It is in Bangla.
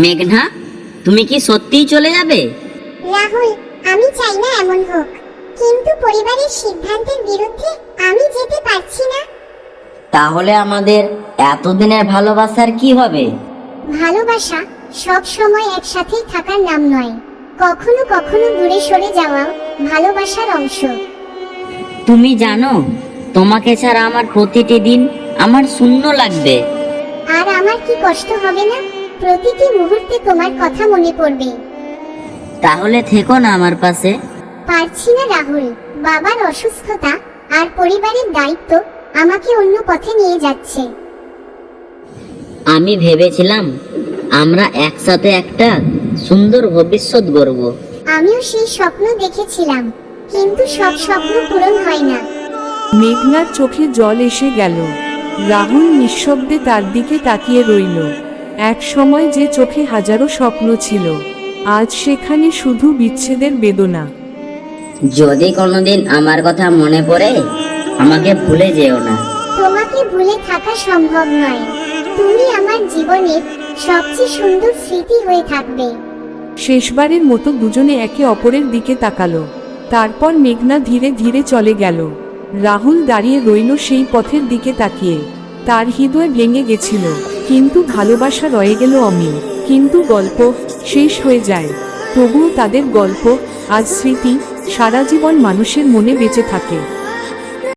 মেঘনা, তুমি কি সত্যিই চলে যাবে? রাহুল, আমি চাই না এমন হোক, কিন্তু পরিবারের সিদ্ধান্তের বিরুদ্ধে আমি যেতে পারছি না। তাহলে আমাদের এতদিনের ভালোবাসার কি হবে? ভালোবাসা সব সময় একসাথেই থাকার নাম নয়, কখনো কখনো দূরে সরে যাওয়াও ভালোবাসার অংশ। তুমি জানো, তোমাকে ছাড়া আমার প্রতিটি দিন আমার শূন্য লাগবে। আর আমার কি কষ্ট হবে না? প্রতিটি মুহূর্তে তোমার কথা মনে পড়বে। তাহলে থেকো না আমার পাশে। পারছি না রাহুল, বাবার অসুস্থতা আর পরিবারের দায়িত্ব আমাকে অন্য পথে নিয়ে যাচ্ছে। আমি ভেবেছিলাম আমরা একসাথে একটা সুন্দর ভবিষ্যৎ গড়ব। আমিও সেই স্বপ্ন দেখেছিলাম, কিন্তু সব স্বপ্ন পূরণ হয় না। মেঘনার চোখে জল এসে গেল। রাহুল নিঃশব্দে তার দিকে তাকিয়ে রইল। এক সময় যে চোখে হাজারো স্বপ্ন ছিল, আজ সেখানে শুধু বিচ্ছেদের বেদনা। যদি কোনোদিন আমার কথা মনে পড়ে, আমাকে ভুলে যেও না। তোমাকে ভুলে থাকা সম্ভব নয়। তুমি আমার জীবনের সবচেয়ে সুন্দর স্মৃতি হয়ে থাকবে। শেষবারের মতো দুজনে একে অপরের দিকে তাকালো। তারপর মেঘনা ধীরে ধীরে চলে গেল। রাহুল দাঁড়িয়ে রইল সেই পথের দিকে তাকিয়ে। তার হৃদয় ভেঙে গেছিল, কিন্তু ভালোবাসা রয়ে গেল অমিল। কিন্তু গল্প শেষ হয়ে যায়, তবুও তাদের গল্প আজ স্মৃতি, সারা জীবন মানুষের মনে বেঁচে থাকে।